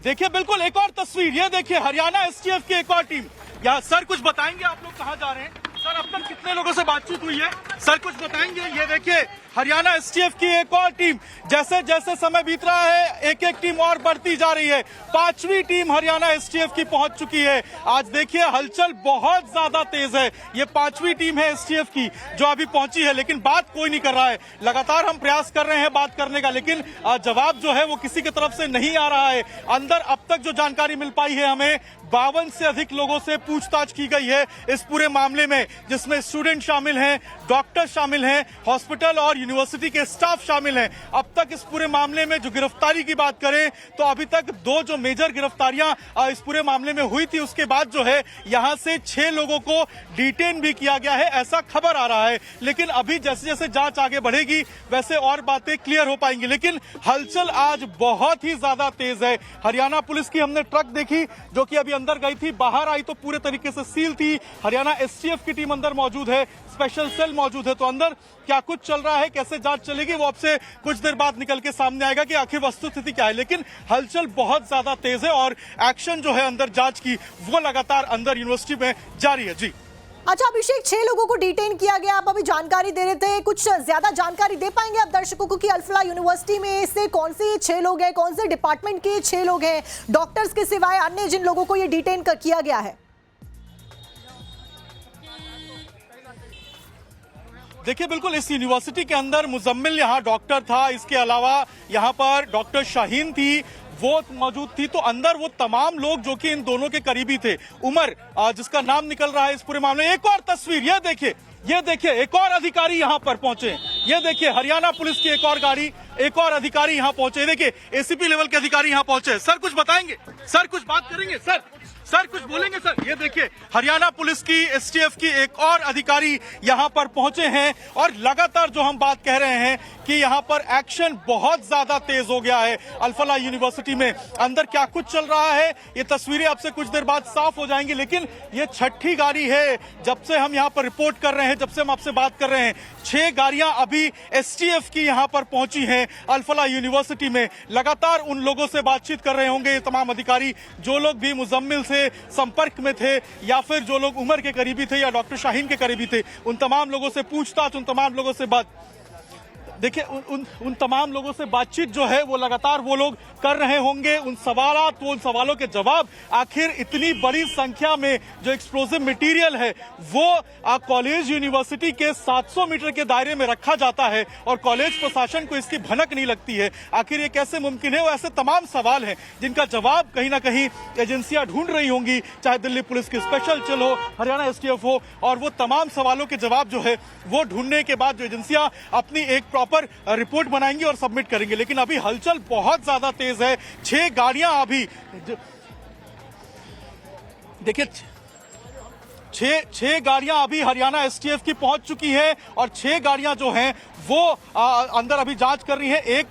देखिए बिल्कुल एक और तस्वीर, ये देखिए हरियाणा एसटीएफ की एक और टीम। या सर कुछ बताएंगे, आप लोग कहां जा रहे हैं? सर अब तक कितने लोगों से बातचीत हुई है? सर कुछ बताएंगे? ये देखिए हरियाणा एसटीएफ की एक और टीम, जैसे जैसे समय बीत रहा है एक एक टीम और बढ़ती जा रही है। 5वीं टीम हरियाणा एसटीएफ की पहुंच चुकी है। आज देखिए हलचल बहुत ज्यादा तेज है। ये 5वीं टीम है एसटीएफ की जो अभी पहुंची है, लेकिन बात कोई नहीं कर रहा है। लगातार हम प्रयास कर रहे हैं बात करने का, लेकिन जवाब जो है वो किसी की तरफ से नहीं आ रहा है। अंदर अब तक जो जानकारी मिल पाई है हमें, 52 से अधिक लोगों से पूछताछ की गई है इस पूरे मामले में, जिसमें स्टूडेंट शामिल हैं, डॉक्टर शामिल हैं, हॉस्पिटल और यूनिवर्सिटी के स्टाफ शामिल हैं। अब तक इस पूरे मामले में जो गिरफ्तारी की बात करें तो अभी तक 2 जो मेजर गिरफ्तारियां इस पूरे मामले में हुई थी, उसके बाद जो है यहां से 6 लोगों को डिटेन भी किया गया है, ऐसा खबर आ रहा है। लेकिन अभी जैसे जैसे जांच आगे बढ़ेगी वैसे और बातें क्लियर हो पाएंगी। लेकिन हलचल आज बहुत ही ज्यादा तेज है। हरियाणा पुलिस की हमने ट्रक देखी जो कि अभी अंदर गई थी, बाहर आई तो पूरे तरीके से सील थी। हरियाणा एसटीएफ की टीम अंदर मौजूद है, स्पेशल सेल मौजूद है। तो अंदर क्या कुछ चल रहा है, कैसे जांच चलेगी, वो आपसे कुछ देर बाद निकल के सामने आएगा कि आखिर वस्तुस्थिति क्या है। लेकिन हलचल बहुत ज्यादा तेज है और एक्शन जो है अंदर जांच की वो लगातार अंदर यूनिवर्सिटी में जारी है। जी अच्छा अभिषेक, 6 लोगों को डिटेन किया गया, आप अभी जानकारी दे रहे थे, कुछ ज्यादा जानकारी दे पाएंगे आप दर्शकों को कि अल्फला यूनिवर्सिटी में से कौन से 6 लोग हैं, कौन से डिपार्टमेंट के 6 लोग हैं, डॉक्टर्स के सिवाय अन्य जिन लोगों को ये डिटेन किया गया है? देखिए बिल्कुल इस यूनिवर्सिटी के अंदर मुजम्मिल यहाँ डॉक्टर था, इसके अलावा यहाँ पर डॉक्टर शाहीन थी, वो मौजूद थी। तो अंदर वो तमाम लोग जो कि इन दोनों के करीबी थे। उमर जिसका नाम निकल रहा है इस पूरे मामले में। एक और तस्वीर, ये देखिए एक और अधिकारी यहाँ पर पहुंचे। ये देखिए हरियाणा पुलिस की एक और गाड़ी, एक और अधिकारी यहाँ पहुंचे। देखिए एसीपी लेवल के अधिकारी यहाँ पहुंचे। सर कुछ बताएंगे? सर कुछ बात करेंगे? सर कुछ बोलेंगे? सर ये देखिए हरियाणा पुलिस की एसटीएफ की एक और अधिकारी यहाँ पर पहुंचे हैं और लगातार जो हम बात कह रहे हैं कि यहाँ पर एक्शन बहुत ज्यादा तेज हो गया है अल्फला यूनिवर्सिटी में। अंदर क्या कुछ चल रहा है ये तस्वीरें आपसे कुछ देर बाद साफ हो जाएंगी। लेकिन ये 6ठी गाड़ी है जब से हम यहाँ पर रिपोर्ट कर रहे हैं, जब से हम आपसे बात कर रहे हैं। 6 गाड़ियां अभी एसटीएफ की यहाँ पर पहुंची हैं अल्फला यूनिवर्सिटी में। लगातार उन लोगों से बातचीत कर रहे होंगे ये तमाम अधिकारी, जो लोग भी मुजम्मिल से संपर्क में थे या फिर जो लोग उमर के करीबी थे या डॉक्टर शाहीन के करीबी थे, उन तमाम लोगों से पूछताछ, उन तमाम लोगों से बात। देखिए उन तमाम लोगों से बातचीत जो है वो लगातार वो लोग कर रहे होंगे। उन सवालों के जवाब, आखिर इतनी बड़ी संख्या में जो एक्सप्लोजिव मटेरियल है वो कॉलेज यूनिवर्सिटी के 700 मीटर के दायरे में रखा जाता है और कॉलेज प्रशासन को इसकी भनक नहीं लगती है। आखिर ये कैसे मुमकिन है? वो ऐसे तमाम सवाल हैं जिनका जवाब कहीं ना कहीं एजेंसियां ढूंढ रही होंगी, चाहे दिल्ली पुलिस की स्पेशल सेल हो, हरियाणा एसटीएफ हो, और वो तमाम सवालों के जवाब जो है वो ढूंढने के बाद जो एजेंसियां अपनी एक प्रॉपर रिपोर्ट बनाएंगी और सबमिट करेंगे। लेकिन अभी हलचल बहुत ज्यादा तेज है। 6 गाड़ियां अभी देखिए 6 गाड़ियां अभी हरियाणा एसटीएफ की पहुंच चुकी है और 6 गाड़ियां जो हैं वो अंदर अभी जांच कर रही है। एक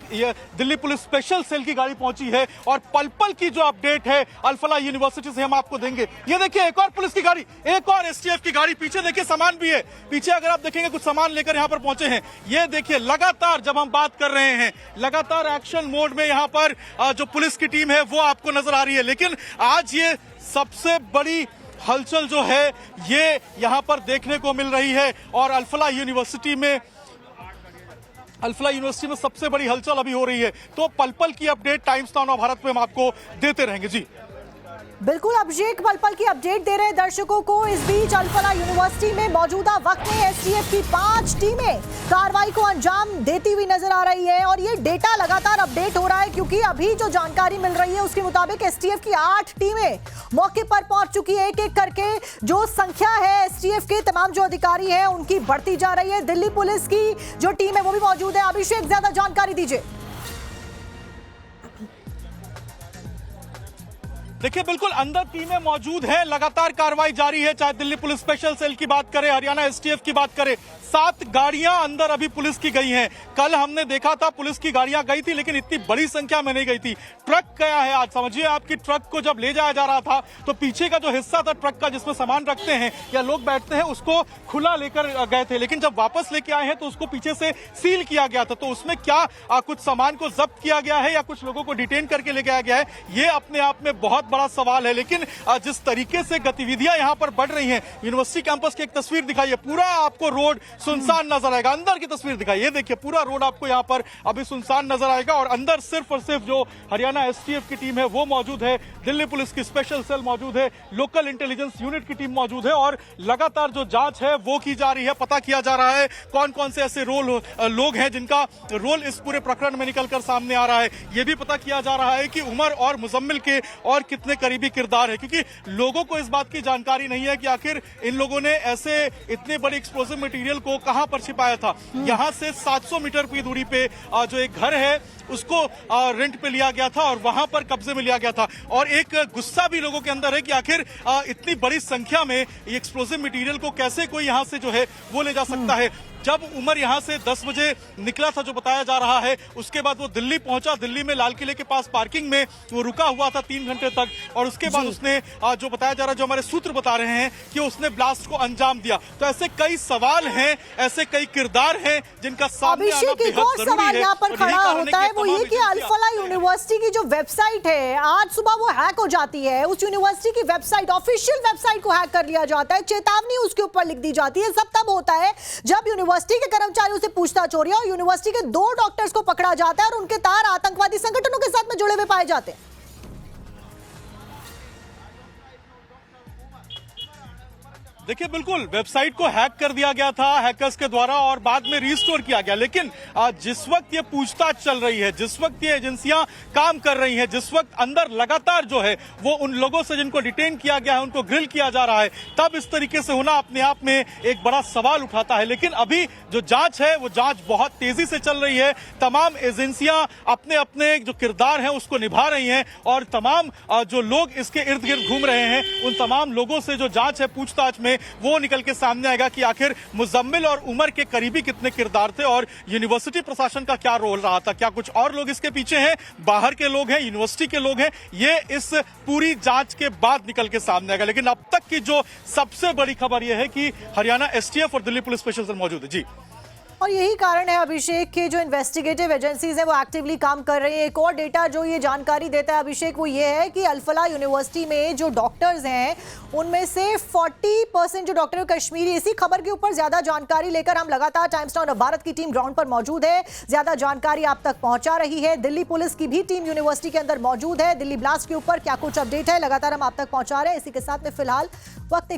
दिल्ली पुलिस स्पेशल सेल की गाड़ी पहुंची है और पल की जो अपडेट है अल-फलाह यूनिवर्सिटी से हम आपको देंगे। ये देखिए एक और पुलिस की गाड़ी, एक और एसटीएफ की गाड़ी, पीछे देखिए सामान भी है। पीछे अगर आप देखेंगे कुछ सामान लेकर यहां पर पहुंचे हैं। ये देखिए लगातार जब हम बात कर रहे हैं लगातार एक्शन मोड में यहां पर जो पुलिस की टीम है वो आपको नजर आ रही है। लेकिन आज ये सबसे बड़ी हलचल जो है ये यहां पर देखने को मिल रही है और अल-फलाह यूनिवर्सिटी में सबसे बड़ी हलचल अभी हो रही है। तो पल की अपडेट टाइम्स नाउ भारत में हम आपको देते रहेंगे। जी बिल्कुल, अभिषेक पल की अपडेट दे रहे हैं दर्शकों को। इस बीच अल-फलाह यूनिवर्सिटी में मौजूदा वक्त में एसटीएफ की 5 टीमें कार्रवाई को अंजाम देती हुई नजर आ रही है और ये डेटा लगातार अपडेट हो रहा है क्योंकि अभी जो जानकारी मिल रही है उसके मुताबिक एसटीएफ की 8 टीमें मौके पर पहुंच चुकी है। एक करके जो संख्या है एसटीएफ के तमाम जो अधिकारी हैं उनकी बढ़ती जा रही है। दिल्ली पुलिस की जो टीम है वो भी मौजूद है। अभिषेक, ज्यादा जानकारी दीजिए। देखिए बिल्कुल अंदर टीमें मौजूद हैं, लगातार कार्रवाई जारी है। चाहे दिल्ली पुलिस स्पेशल सेल की बात करें, हरियाणा एसटीएफ की बात करें, 7 गाड़ियां अंदर अभी पुलिस की गई हैं। कल हमने देखा था पुलिस की गाड़ियां गई थी लेकिन इतनी बड़ी संख्या में नहीं गई थी। ट्रक गया है आज। समझिए आपकी ट्रक को जब ले जाया जा रहा था तो पीछे का जो हिस्सा था ट्रक का जिसमें सामान रखते हैं या लोग बैठते हैं उसको खुला लेकर गए थे, लेकिन जब वापस लेके आए हैं तो उसको पीछे से सील किया गया था। तो उसमें क्या कुछ सामान को जब्त किया गया है या कुछ लोगों को डिटेन करके ले गया गया है, ये अपने आप में बहुत बड़ा सवाल है। लेकिन जिस तरीके से गतिविधियां यहां पर बढ़ रही हैं, यूनिवर्सिटी कैंपस की एक तस्वीर दिखाइए, पूरा आपको रोड सुनसान नजर आएगा। अंदर की तस्वीर दिखाइए, देखिए पूरा रोड आपको यहां पर अभी सुनसान नजर आएगा और अंदर सिर्फ और सिर्फ जो हरियाणा एसटीएफ की टीम है वो मौजूद है, दिल्ली पुलिस की स्पेशल सेल मौजूद है, लोकल इंटेलिजेंस यूनिट की टीम मौजूद है और लगातार जो जांच है वो की जा रही है। पता किया जा रहा है कौन कौन से ऐसे लोग हैं जिनका रोल इस पूरे प्रकरण में निकलकर सामने आ रहा है। यह भी पता किया जा रहा है कि उमर और मुजम्मिल के और कितने करीबी किरदार है, क्योंकि लोगों को इस बात की जानकारी नहीं है कि आखिर इन लोगों ने ऐसे इतने बड़े एक्सप्लोसिव मटेरियल को कहां पर छिपाया था। यहां से 700 मीटर की दूरी पे जो एक घर है उसको रेंट पे लिया गया था और वहां पर कब्जे में लिया गया था। और एक गुस्सा भी लोगों के अंदर है कि आखिर इतनी बड़ी संख्या में एक्सप्लोसिव मटेरियल को कैसे कोई यहां से जो है वो ले जा सकता है। जब उमर यहां से 10 बजे निकला था जो बताया जा रहा है, उसके बाद वो दिल्ली पहुंचा। दिल्ली में लाल किले के पास पार्किंग में वो रुका हुआ था 3 घंटे तक और उसके बाद उसने जो बताया जा रहा है, जो हमारे सूत्र बता रहे हैं कि उसने ब्लास्ट को अंजाम दिया। तो ऐसे कई सवाल हैं, ऐसे कई किरदार हैं जिनका सामने आना बेहद जरूरी है। यहाँ पर खड़ा होता है वो ये कि अल-फलाह यूनिवर्सिटी की जो वेबसाइट है आज सुबह वो हैक हो जाती है। उस यूनिवर्सिटी की वेबसाइट, ऑफिशियल वेबसाइट को हैक कर लिया जाता है, चेतावनी उसके ऊपर लिख दी जाती है। सब तब होता है जब यूनिवर्सिटी के कर्मचारियों से पूछताछ हो रही है और यूनिवर्सिटी के 2 डॉक्टर्स को पकड़ा जाता है और उनके तार आतंकवादी संगठनों के साथ में जुड़े हुए पाए जाते हैं। देखिए बिल्कुल वेबसाइट को हैक कर दिया गया था हैकर्स के द्वारा और बाद में रिस्टोर किया गया। लेकिन जिस वक्त ये पूछताछ चल रही है, जिस वक्त ये एजेंसियां काम कर रही हैं, जिस वक्त अंदर लगातार जो है वो उन लोगों से जिनको डिटेन किया गया है उनको ग्रिल किया जा रहा है, तब इस तरीके से होना अपने आप में एक बड़ा सवाल उठाता है। लेकिन अभी जो जांच है वो जांच बहुत तेजी से चल रही है। तमाम एजेंसियां अपने अपने जो किरदार है उसको निभा रही हैं और तमाम जो लोग इसके इर्द गिर्द घूम रहे हैं उन तमाम लोगों से जो जांच है पूछताछ में वो निकल के सामने आएगा कि आखिर मुजम्मिल और उमर के करीबी कितने किरदार थे और यूनिवर्सिटी प्रशासन का क्या रोल रहा था। क्या कुछ और लोग इसके पीछे हैं, बाहर के लोग हैं, यूनिवर्सिटी के लोग हैं, ये इस पूरी जांच के बाद निकल के सामने आएगा। लेकिन अब तक की जो सबसे बड़ी खबर यह है कि हरियाणा एसटीएफ और दिल्ली पुलिस स्पेशल सेल मौजूद है। जी और यही कारण है अभिषेक के जो इन्वेस्टिगेटिव एजेंसीज हैं वो एक्टिवली काम कर रही हैं। एक और डेटा जो ये जानकारी देता है अभिषेक वो ये है कि अल-फलाह यूनिवर्सिटी में जो डॉक्टर्स हैं उनमें से 40% जो डॉक्टर कश्मीरी। इसी खबर के ऊपर ज्यादा जानकारी लेकर हम लगातार टाइम्स नाउ भारत की टीम ग्राउंड पर मौजूद है, ज्यादा जानकारी आप तक पहुंचा रही है। दिल्ली पुलिस की भी टीम यूनिवर्सिटी के अंदर मौजूद है। दिल्ली ब्लास्ट के ऊपर क्या कुछ अपडेट है लगातार हम आप तक पहुंचा रहे हैं। इसी के साथ में फिलहाल वक्त